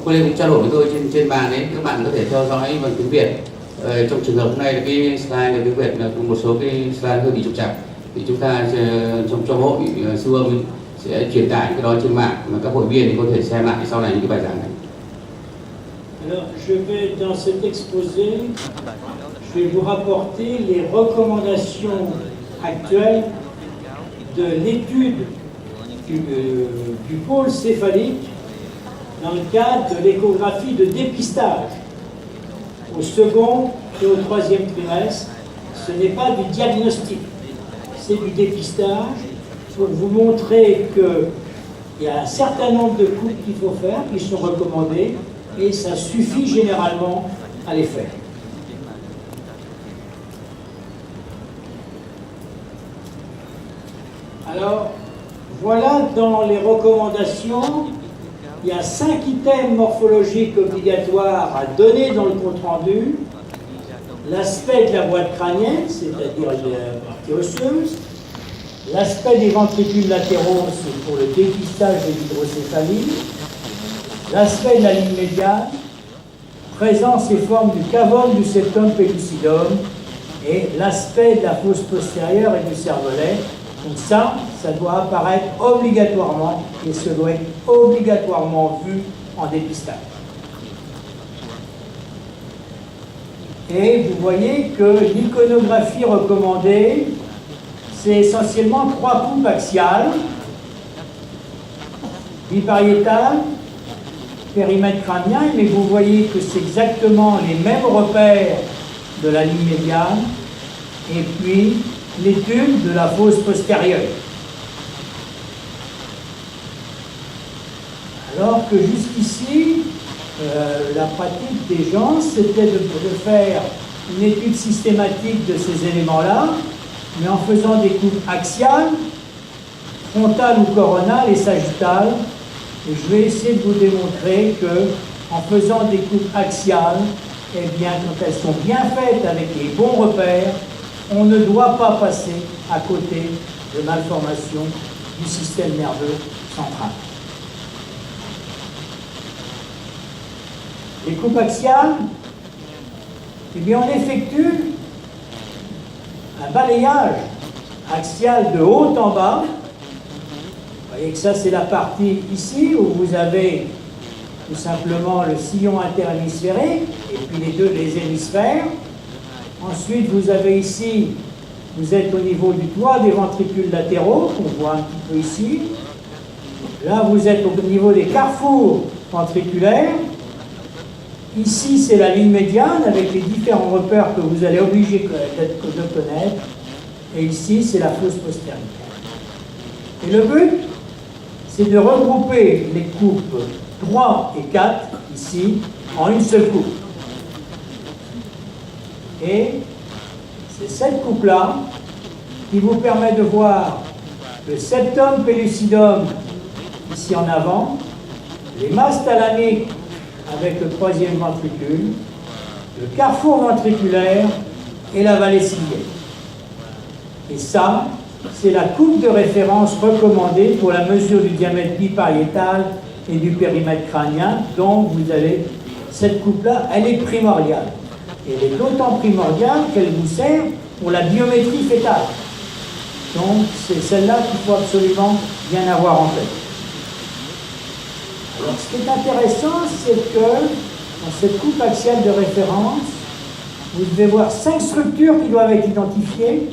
Cô Lê cũng trao đổi với tôi trên bàn đấy, các bạn có thể theo dõi bằng tiếng Việt. Trong trường hợp hôm nay là cái slide về tiếng Việt là một số cái slide hơi bị trục trặc, thì chúng ta trong hội siêu âm sẽ truyền tải cái đó trên mạng mà các hội viên thì có thể xem lại sau này những cái bài giảng này. Alors, je vais dans cet exposé, je vais vous rapporter les recommandations actuelles de l'étude du pôle céphalique dans le cadre de l'échographie de dépistage au second et au troisième trimestre. Ce n'est pas du diagnostic, c'est du dépistage pour vous montrer qu'il y a un certain nombre de coupes qu'il faut faire, qui sont recommandées, et ça suffit généralement à les faire. Alors, voilà dans les recommandations, il y a 5 items morphologiques obligatoires à donner dans le compte-rendu. L'aspect de la boîte crânienne, c'est-à-dire la partie osseuse. L'aspect des ventricules latéraux, c'est pour le dépistage de l'hydrocéphalie. L'aspect de la ligne médiane, présence et forme du cavum, du septum pellucidum, et l'aspect de la fosse postérieure et du cervelet. Donc ça doit apparaître obligatoirement, et ça doit être obligatoirement vu en dépistage. Et vous voyez que l'iconographie recommandée, c'est essentiellement 3 coupes axiales, bipariétales, périmètre crânien, mais vous voyez que c'est exactement les mêmes repères de la ligne médiane, et puis l'étude de la fosse postérieure. Alors que jusqu'ici, la pratique des gens, c'était de faire une étude systématique de ces éléments-là, mais en faisant des coupes axiales, frontales ou coronales et sagittales. Et je vais essayer de vous démontrer que, en faisant des coupes axiales, eh bien, quand elles sont bien faites avec les bons repères, on ne doit pas passer à côté de malformations du système nerveux central. Les coupes axiales, eh bien, on effectue un balayage axial de haut en bas. Vous voyez que ça, c'est la partie ici où vous avez tout simplement le sillon interhémisphérique et puis les hémisphères. Ensuite, vous avez ici, vous êtes au niveau du toit des ventricules latéraux, qu'on voit un petit peu ici. Là, vous êtes au niveau des carrefours ventriculaires. Ici, c'est la ligne médiane avec les différents repères que vous allez obliger de connaître. Et ici, c'est la fosse postérieure. Et le but, c'est de regrouper les coupes 3 et 4, ici, en une seule coupe. Et c'est cette coupe-là qui vous permet de voir le septum pellucidum ici en avant, les masses thalamiques avec le troisième ventricule, le carrefour ventriculaire et la vallée ciliaire. Et ça, c'est la coupe de référence recommandée pour la mesure du diamètre bipariétal et du périmètre crânien. Donc vous avez cette coupe-là, elle est primordiale. Et elle est d'autant primordiale qu'elle vous sert pour la biométrie fétale. Donc c'est celle-là qu'il faut absolument bien avoir en tête. Alors ce qui est intéressant, c'est que dans cette coupe axiale de référence, vous devez voir 5 structures qui doivent être identifiées.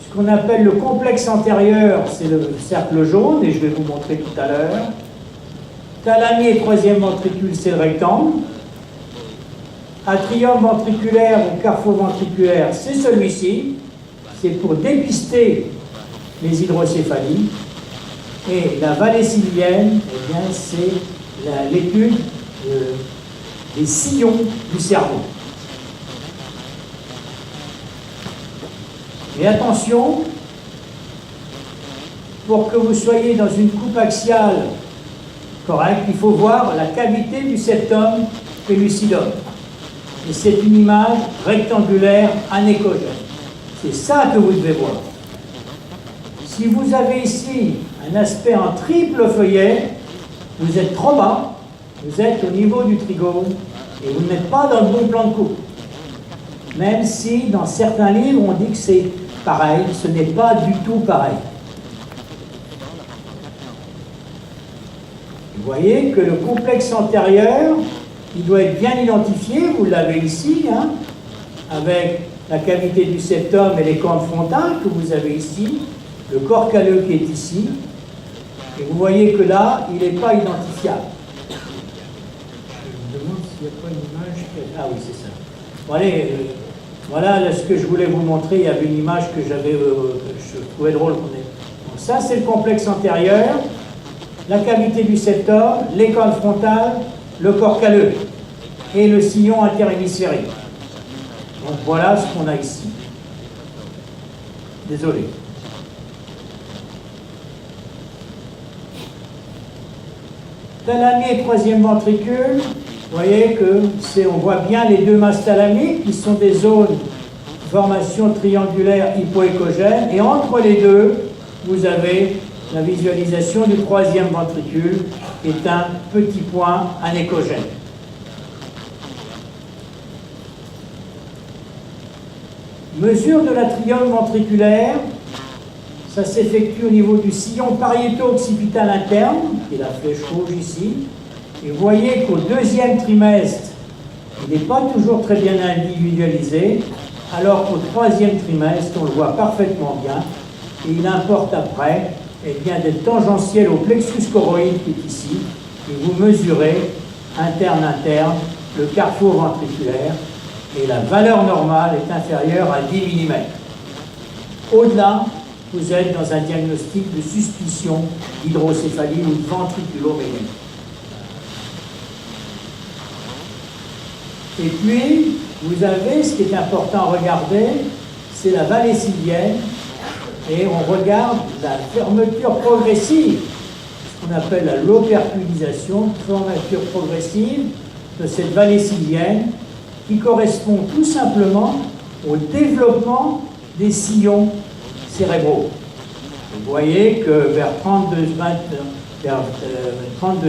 Ce qu'on appelle le complexe antérieur, c'est le cercle jaune, et je vais vous montrer tout à l'heure. Thalamie et troisième ventricule, c'est le rectangle. Atrium ventriculaire ou carrefour ventriculaire, c'est celui-ci. C'est pour dépister les hydrocéphalies. Et la vallée cilienne, eh bien, c'est l'étude des sillons du cerveau. Mais attention, pour que vous soyez dans une coupe axiale correcte, il faut voir la cavité du septum pellucidum. Et c'est une image rectangulaire anéchogène. C'est ça que vous devez voir. Si vous avez ici un aspect en triple feuillet, vous êtes trop bas, vous êtes au niveau du trigone et vous n'êtes pas dans le bon plan de coupe. Même si dans certains livres on dit que c'est pareil, ce n'est pas du tout pareil. Vous voyez que le complexe antérieur, il doit être bien identifié, vous l'avez ici, hein, avec la cavité du septum et les cornes frontales que vous avez ici, le corps calleux qui est ici, et vous voyez que là, il n'est pas identifiable. Je me demande s'il n'y a pas une image. Ah oui, c'est ça. Bon, allez, voilà ce que je voulais vous montrer. Il y avait une image que je trouvais drôle. Donc, ça, c'est le complexe antérieur, la cavité du septum, les cornes frontales, le corps calleux et le sillon interhémisphérique. Donc voilà ce qu'on a ici. Désolé. Thalamie et troisième ventricule, vous voyez que on voit bien les deux masses thalamiques qui sont des zones de formation triangulaire hypoécogène, et entre les deux, vous avez la visualisation du troisième ventricule, qui est un petit point anécogène. Mesure de l'atrium ventriculaire, ça s'effectue au niveau du sillon pariéto-occipital interne, qui est la flèche rouge ici. Et vous voyez qu'au deuxième trimestre, il n'est pas toujours très bien individualisé, alors qu'au troisième trimestre, on le voit parfaitement bien. Et il importe après d'être tangentiel au plexus choroïde qui est ici, et vous mesurez interne-interne le carrefour ventriculaire, et la valeur normale est inférieure à 10 mm. Au-delà, vous êtes dans un diagnostic de suspicion d'hydrocéphalie ou de ventriculomégalie. Et puis, vous avez, ce qui est important à regarder, c'est la vallée sylvienne, et on regarde la fermeture progressive, ce qu'on appelle la loperculisation, fermeture progressive de cette vallée sylvienne, qui correspond tout simplement au développement des sillons cérébraux. Vous voyez que vers 32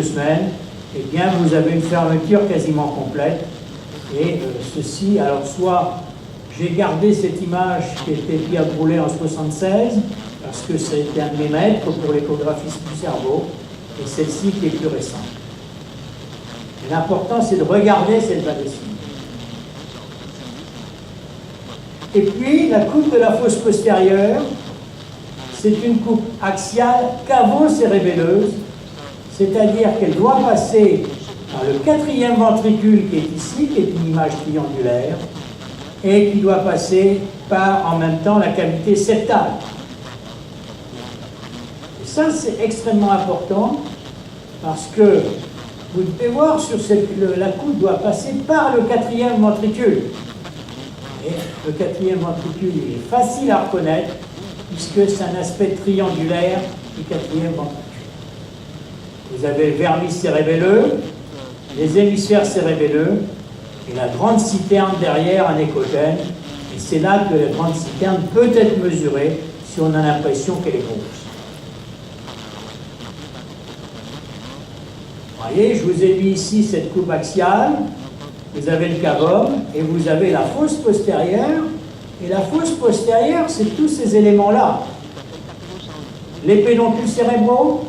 semaines, eh bien, vous avez une fermeture quasiment complète. Et ceci, alors soit j'ai gardé cette image qui était Pierre Broulet en 76, parce que c'était un de mes maîtres pour l'échographie du cerveau, et celle-ci qui est plus récente. L'important, c'est de regarder cette vallée sylvienne. Et puis, la coupe de la fosse postérieure, c'est une coupe axiale cavo-cérébelleuse, c'est-à-dire qu'elle doit passer par le quatrième ventricule qui est ici, qui est une image triangulaire, et qui doit passer par, en même temps, la cavité septale. Et ça, c'est extrêmement important, parce que vous devez voir, la coupe doit passer par le quatrième ventricule. Et le quatrième ventricule, il est facile à reconnaître, puisque c'est un aspect triangulaire du quatrième ventricule. Vous avez le vermis cérébelleux, les hémisphères cérébelleux, et la grande citerne derrière, anécogène. Et c'est là que la grande citerne peut être mesurée si on a l'impression qu'elle est grosse. Vous voyez, je vous ai mis ici cette coupe axiale. Vous avez le cavum et vous avez la fosse postérieure. Et la fosse postérieure, c'est tous ces éléments-là. Les pédoncules cérébraux,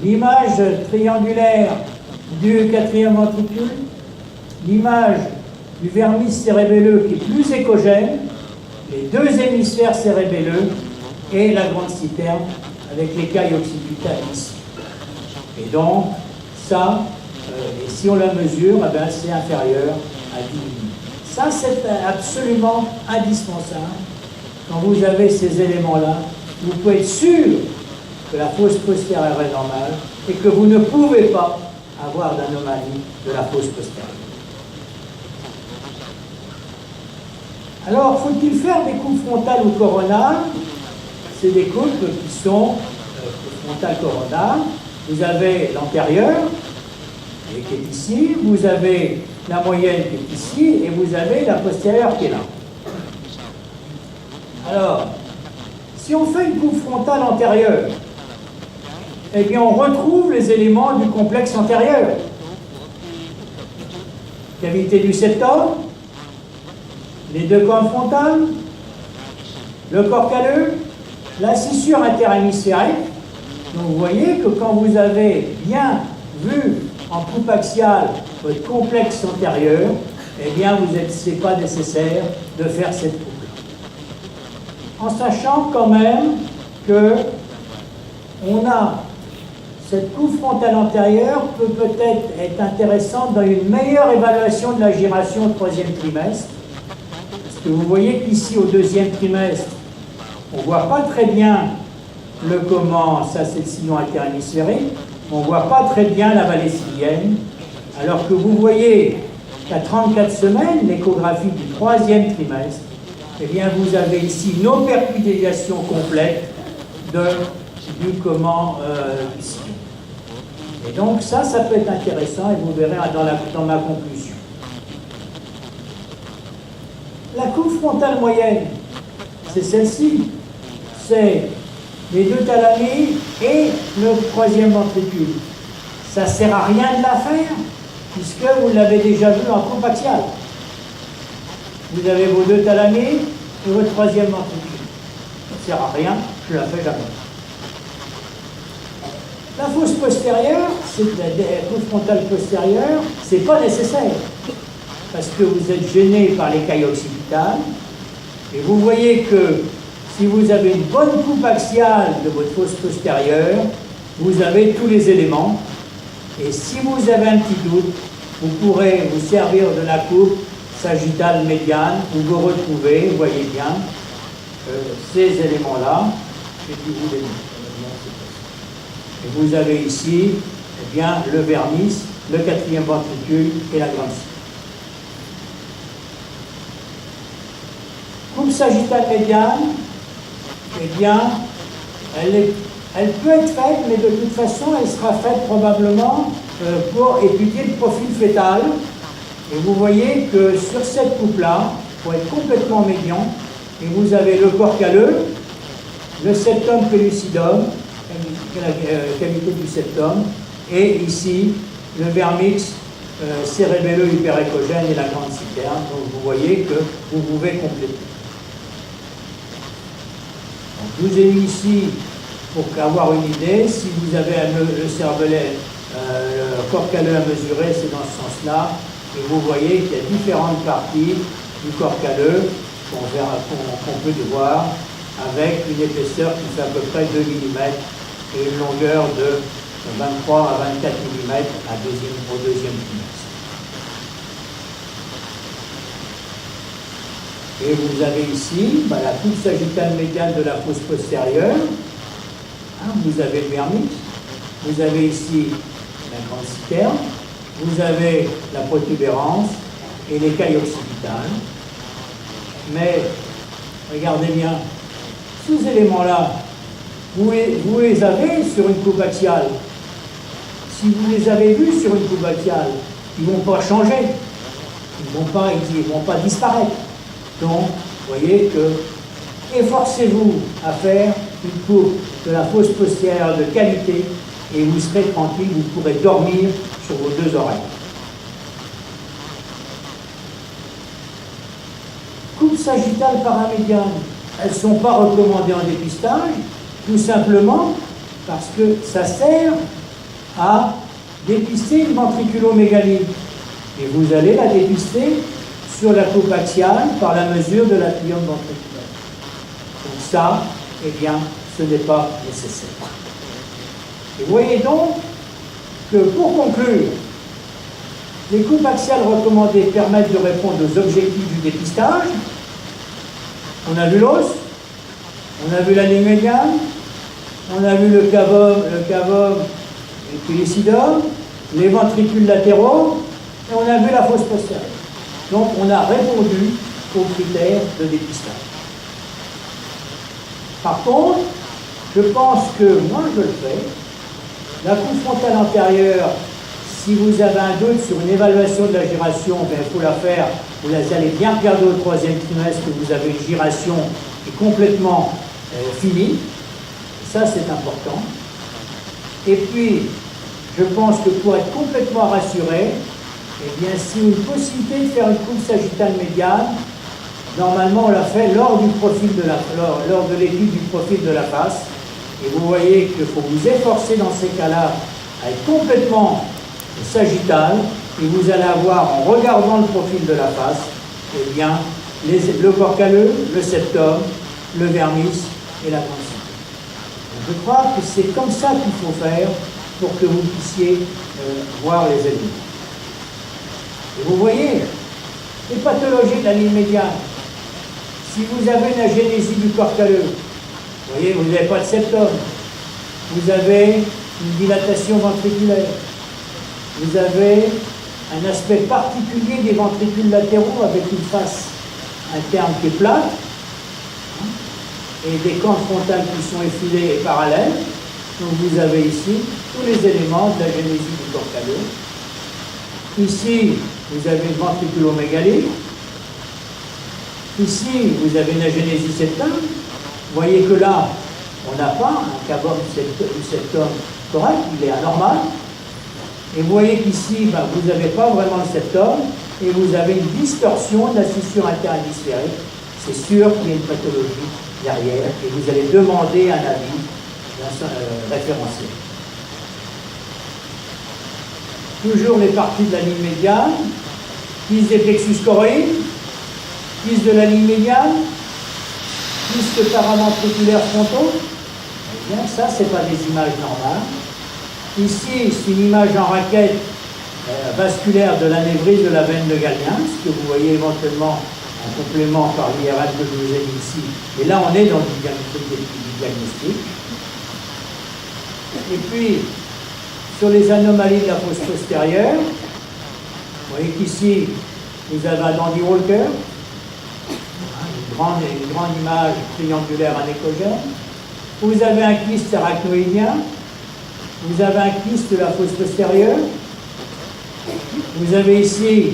l'image triangulaire du quatrième ventricule, l'image du vermis cérébelleux qui est plus écogène, les deux hémisphères cérébelleux et la grande citerne avec l'écaille occipitale ici. Et donc, ça, et si on la mesure, eh bien, c'est inférieur à 10 mm. Ça, c'est absolument indispensable. Quand vous avez ces éléments-là, vous pouvez être sûr que la fosse postérieure est normale et que vous ne pouvez pas avoir d'anomalie de la fosse postérieure. Alors, faut-il faire des coupes frontales ou coronales? C'est des coupes qui sont frontales coronales. Vous avez l'antérieur, qui est ici, vous avez la moyenne qui est ici, et vous avez la postérieure qui est là. Alors, Si on fait une coupe frontale antérieure, eh bien on retrouve les éléments du complexe antérieur. Cavité du septum, les deux cornes frontales, le corps calleux, la scissure interhémisphérique. Donc vous voyez que quand vous avez bien vu en coupe axiale votre complexe antérieur, eh bien ce n'est pas nécessaire de faire cette coupe. En sachant quand même que on a cette coupe frontale antérieure peut peut-être être intéressante dans une meilleure évaluation de la giration au troisième trimestre. Parce que vous voyez qu'ici, au deuxième trimestre, on ne voit pas très bien le comment, ça c'est le sillon interhémisphérique, on ne voit pas très bien la vallée cilienne, alors que vous voyez qu'à 34 semaines, l'échographie du troisième trimestre, eh bien vous avez ici une opercularisation complète du comment du sillon. Et donc ça peut être intéressant et vous verrez dans ma conclusion. La coupe frontale moyenne, c'est celle-ci. C'est les deux thalamies et le troisième ventricule. Ça ne sert à rien de la faire, puisque vous l'avez déjà vu en coupe axiale. Vous avez vos deux thalamies et votre troisième ventricule. Ça ne sert à rien, je ne la fais jamais. La fosse postérieure, la coupe frontale postérieure, c'est pas nécessaire, parce que vous êtes gêné par l'écaille occipitale, et vous voyez que si vous avez une bonne coupe axiale de votre fosse postérieure, vous avez tous les éléments, et si vous avez un petit doute, vous pourrez vous servir de la coupe sagittale médiane, où vous retrouvez, vous voyez bien, ces éléments-là, et puis vous les mettez. Et vous avez ici, eh bien, le vermis, le quatrième ventricule et la grande cible. Coupe sagittale médiane, eh bien, elle peut être faite, mais de toute façon, elle sera faite probablement pour étudier le profil fœtal. Et vous voyez que sur cette coupe-là, pour être complètement médian, et vous avez le corps calleux, le septum pellucidum, la cavité du septum, et ici le vermix cérébelleux hyperéchogène et la grande citerne. Donc vous voyez que vous pouvez compléter. Donc, je vous ai mis ici pour avoir une idée. Si vous avez le cervelet, le corps calleux à mesurer, c'est dans ce sens-là. Et vous voyez qu'il y a différentes parties du corps calleux qu'on peut voir avec une épaisseur qui fait à peu près 2 mm et une longueur de 23 à 24 mm au deuxième trimestre. Et vous avez ici la coupe sagittale médiane de la fosse postérieure. Vous avez le vermix, vous avez ici la grande citerne, vous avez la protubérance et l'écaille occipitale. Mais regardez bien, ces éléments-là, vous les avez sur une coupe axiale. Si vous les avez vus sur une coupe axiale, ils ne vont pas changer, ils ne vont pas disparaître. Donc, vous voyez que efforcez-vous à faire une coupe de la fosse postérieure de qualité et vous serez tranquille, vous pourrez dormir sur vos deux oreilles. Coupe sagittale paramédiane, elles ne sont pas recommandées en dépistage, tout simplement parce que ça sert à dépister une ventriculomégalie. Et vous allez la dépister sur la coupe axiale par la mesure de l'atrium ventriculaire. Donc ça, eh bien, ce n'est pas nécessaire. Et vous voyez donc que pour conclure, les coupes axiales recommandées permettent de répondre aux objectifs du dépistage. On a vu l'os, on a vu la ligne médiane, on a vu le cavum et puis les pellucidum, les ventricules latéraux, et on a vu la fosse postérieure. Donc on a répondu aux critères de dépistage. Par contre, je pense que moi je le fais. La coupe frontale antérieure, si vous avez un doute sur une évaluation de la giration, il faut la faire. Vous allez bien regarder au troisième trimestre que vous avez une giration qui est complètement fini. Ça, c'est important. Et puis, je pense que pour être complètement rassuré, eh bien, si une possibilité de faire une coupe sagittale médiane, normalement, on l'a fait lors de l'étude du profil de la face. Et vous voyez qu'il faut vous efforcer dans ces cas-là à être complètement sagittal. Et vous allez avoir, en regardant le profil de la face, eh bien, le corps calleux, le septum, le vermis et la grande cité. Je crois que c'est comme ça qu'il faut faire pour que vous puissiez voir les éléments. Et vous voyez, les pathologies de la ligne médiane. Si vous avez une agénésie du corps calleux, vous voyez, vous n'avez pas de septum, vous avez une dilatation ventriculaire, vous avez un aspect particulier des ventricules latéraux avec une face interne qui est plate, et des cornes frontales qui sont effilées et parallèles. Donc vous avez ici tous les éléments de la génésie du corps calleux. Ici, vous avez une ventriculomégalie. Ici, vous avez une agénésie septum. Vous voyez que là, on n'a pas un cavum du septum correct, il est anormal. Et vous voyez qu'ici, ben, vous n'avez pas vraiment le septum et vous avez une distorsion de la scissure interhémisphérique. C'est sûr qu'il y a une pathologie derrière et vous allez demander un avis référentiel. Toujours les parties de la ligne médiane, kyste des plexus choroïdes, kyste de la ligne médiane, kyste paraventriculaire frontaux. Eh bien, ça, ce n'est pas des images normales. Ici, c'est une image en raquette vasculaire de l'anévrisme de la veine de Galien, ce que vous voyez éventuellement en complément par l'IRM que je vous ai mis ici. Et là, on est dans du diagnostic. Et puis, sur les anomalies de la fosse postérieure, vous voyez qu'ici, vous avez un dandy walker, une grande image triangulaire anéchogène. Vous avez un kyste arachnoïdien. Vous avez un kyste de la fosse postérieure. Vous avez ici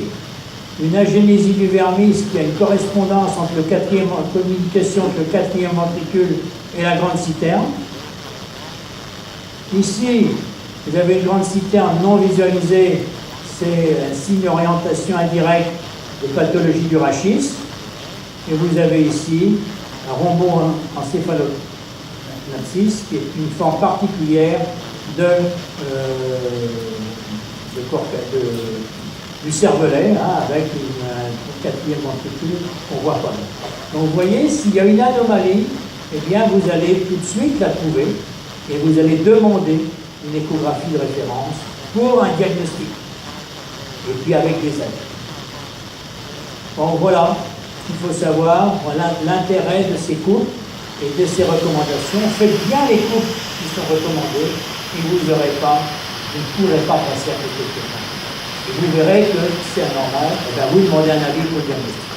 une agénésie du vermis qui a une correspondance entre communication entre le quatrième ventricule et la grande citerne. Ici, vous avez une grande citerne non visualisée, c'est un signe d'orientation indirecte de pathologie du rachis. Et vous avez ici un rhomboencéphaloplastis qui est une forme particulière du cervelet, hein, avec une quatrième ventricule qu'on ne voit pas. Donc vous voyez, s'il y a une anomalie, eh bien vous allez tout de suite la trouver et vous allez demander une échographie de référence pour un diagnostic. Et puis avec des avis. Bon voilà, il faut savoir voilà, l'intérêt de ces coupes et de ces recommandations. Faites bien les coupes qui sont recommandées et vous ne pourrez pas passer à côté de quelqu'un. Et vous verrez que c'est anormal, et bien vous demandez un avis pour le diagnostic.